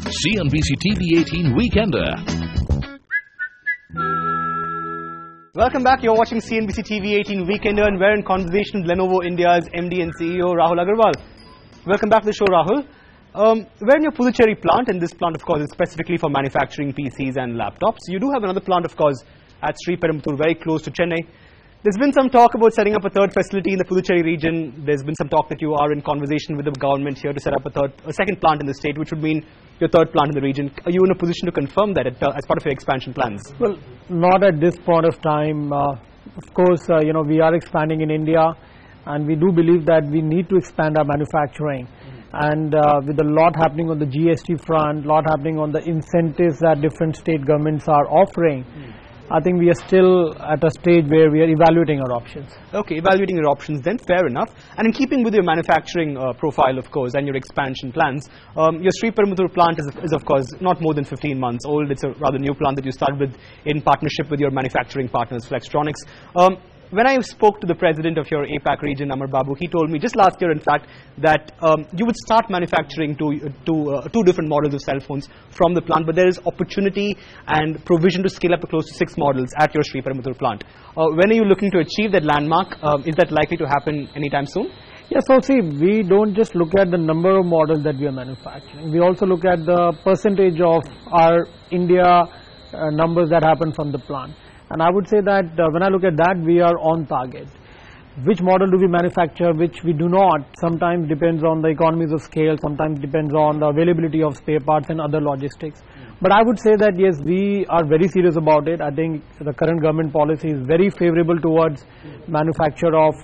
CNBC-TV18 Weekender. Welcome back. You're watching CNBC-TV18 Weekender, and we're in conversation with Lenovo India's MD and CEO Rahul Agarwal. Welcome back to the show, Rahul. We're in your Puducherry plant, and this plant, of course, is specifically for manufacturing PCs and laptops. You do have another plant, of course, at Sriperumbudur, very close to Chennai. There's been some talk about setting up a third facility in the Puducherry region. There's been some talk that you are in conversation with the government here to set up a second plant in the state, which would mean your third plant in the region. Are you in a position to confirm that as part of your expansion plans? Well, not at this point of time. Of course, we are expanding in India, and we do believe that we need to expand our manufacturing. And with a lot happening on the GST front, a lot happening on the incentives that different state governments are offering, I think we are still at a stage where we are evaluating our options. Okay, evaluating your options, then fair enough. And in keeping with your manufacturing profile, of course, and your expansion plans, your Sriperumbudur plant is of course not more than 15 months old. It's a rather new plant that you started with in partnership with your manufacturing partners, Flextronics. When I spoke to the president of your APAC region, Amar Babu, he told me just last year, in fact, that you would start manufacturing two different models of cell phones from the plant, but there is opportunity and provision to scale up to close to 6 models at your Sriperumbudur plant. When are you looking to achieve that landmark? Is that likely to happen anytime soon? Yes, so see, we don't just look at the number of models that we are manufacturing. We also look at the percentage of our India numbers that happen from the plant. And I would say that when I look at that, we are on target. Which model do we manufacture, which we do not, sometimes depends on the economies of scale, sometimes depends on the availability of spare parts and other logistics. But I would say that yes, we are very serious about it. I think the current government policy is very favorable towards manufacture of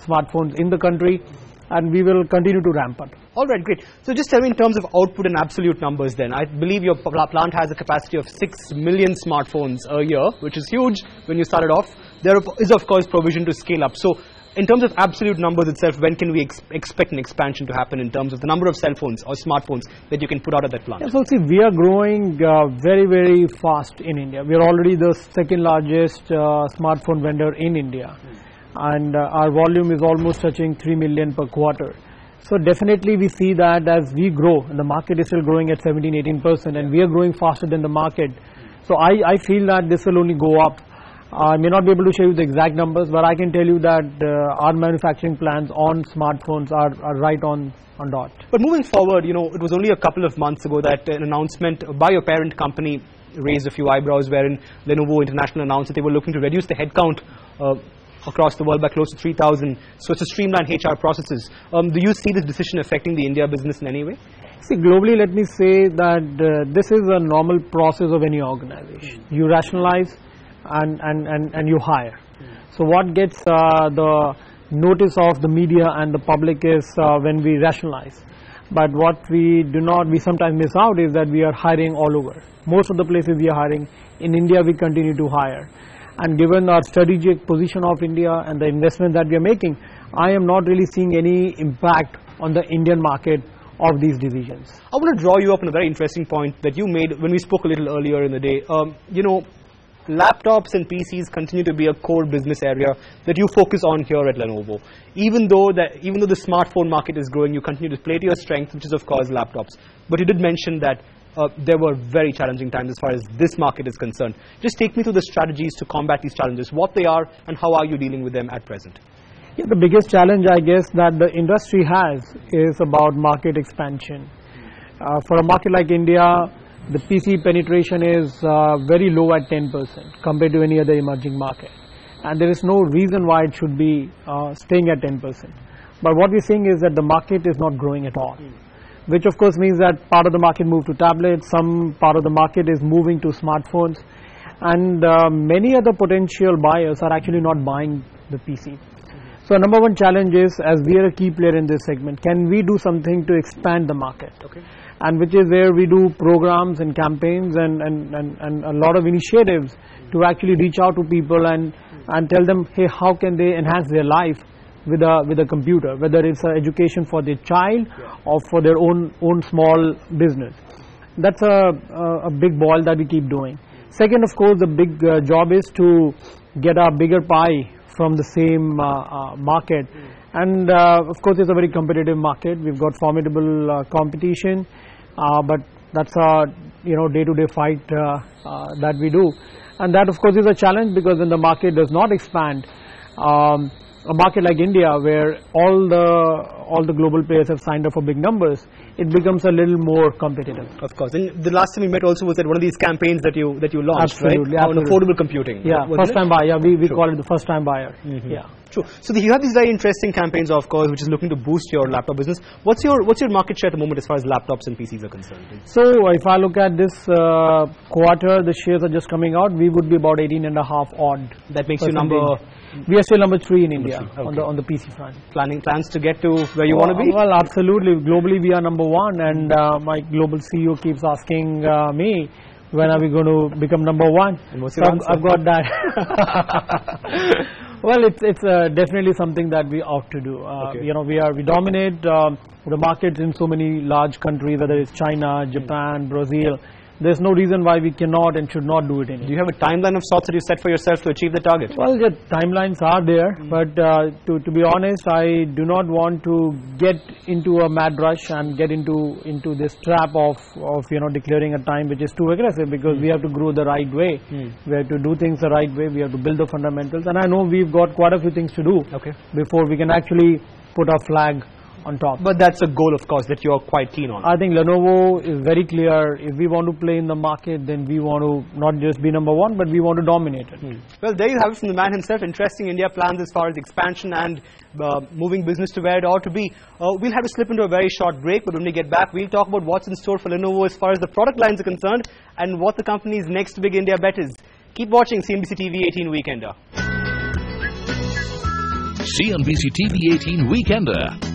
smartphones in the country, and we will continue to ramp up. All right, great. So just tell me in terms of output and absolute numbers then. I believe your plant has a capacity of 6 million smartphones a year, which is huge when you started off. There is, of course, provision to scale up. So in terms of absolute numbers itself, when can we expect an expansion to happen in terms of the number of cell phones or smartphones that you can put out at that plant? Yeah, so see, we are growing very, very fast in India. We are already the second largest smartphone vendor in India. And our volume is almost touching 3 million per quarter. So definitely we see that as we grow, and the market is still growing at 17-18%, and we are growing faster than the market. So I feel that this will only go up. I may not be able to show you the exact numbers, but I can tell you that our manufacturing plans on smartphones are right on dot. But moving forward, it was only a couple of months ago that an announcement by your parent company raised a few eyebrows, wherein Lenovo International announced that they were looking to reduce the headcount across the world by close to 3,000, so to streamline HR processes. Do you see this decision affecting the India business in any way? See, globally, let me say that this is a normal process of any organization. You rationalize and you hire. So what gets the notice of the media and the public is when we rationalize. But what we sometimes miss out is that we are hiring all over. Most of the places we are hiring. In India, we continue to hire. And given our strategic position of India and the investment that we are making, I am not really seeing any impact on the Indian market of these decisions. I want to draw you up on a very interesting point that you made when we spoke a little earlier in the day. Laptops and PCs continue to be a core business area that you focus on here at Lenovo. Even though the smartphone market is growing, you continue to play to your strength, which is of course laptops. But you did mention that there were very challenging times as far as this market is concerned. Just take me through the strategies to combat these challenges, what they are, and how are you dealing with them at present? Yeah, the biggest challenge, I guess, that the industry has is about market expansion. For a market like India, the PC penetration is very low at 10% compared to any other emerging market. And there is no reason why it should be staying at 10%. But what we're seeing is that the market is not growing at all. Which of course means that part of the market moved to tablets, some part of the market is moving to smartphones, and many other potential buyers are actually not buying the PC. So number one challenge is, as we are a key player in this segment, can we do something to expand the market? Okay. And which is where we do programs and campaigns and a lot of initiatives to actually reach out to people and tell them, hey, how can they enhance their life with a computer, whether it's education for their child or for their own small business. That's a big ball that we keep doing. Second, of course, the big job is to get a bigger pie from the same market. And of course, it's a very competitive market. We've got formidable competition, but That's our day-to-day fight that we do, and that of course is a challenge, because when the market does not expand, a market like India, where all the global players have signed up for big numbers, it becomes a little more competitive. Of course. And the last time we met also was at one of these campaigns that you launched, absolutely, right? Absolutely. On affordable computing. Yeah, first-time buyer. Yeah, we call it the first-time buyer. Yeah. True. So you have these very interesting campaigns, of course, which is looking to boost your laptop business. What's your market share at the moment as far as laptops and PCs are concerned? So if I look at this quarter, the shares are just coming out. We would be about 18.5 odd. That makes you number. We are still number 3 in India. Okay. on the PC front. Plans to get to where you want to be? Well, absolutely. Globally, we are number 1, and my global CEO keeps asking me, when are we going to become number 1? And what's your answer? I've got that. Well, it's definitely something that we ought to do. We dominate the markets in so many large countries, whether it's China, Japan, Brazil. There's no reason why we cannot and should not do it in India. Do you have a timeline of sorts that you set for yourself to achieve the target? Well, the timelines are there, but to be honest, I do not want to get into a mad rush and get into this trap of declaring a time which is too aggressive, because we have to grow the right way. We have to do things the right way. We have to build the fundamentals, and I know we've got quite a few things to do before we can actually put our flag on top. But that's a goal, of course, that you're quite keen on. I think Lenovo is very clear. If we want to play in the market, then we want to not just be number 1, but we want to dominate it. Well, there you have it from the man himself. Interesting India plans as far as expansion and moving business to where it ought to be. We'll have to slip into a very short break, but when we get back, we'll talk about what's in store for Lenovo as far as the product lines are concerned and what the company's next big India bet is. Keep watching CNBC-TV18 Weekender. CNBC-TV18 Weekender.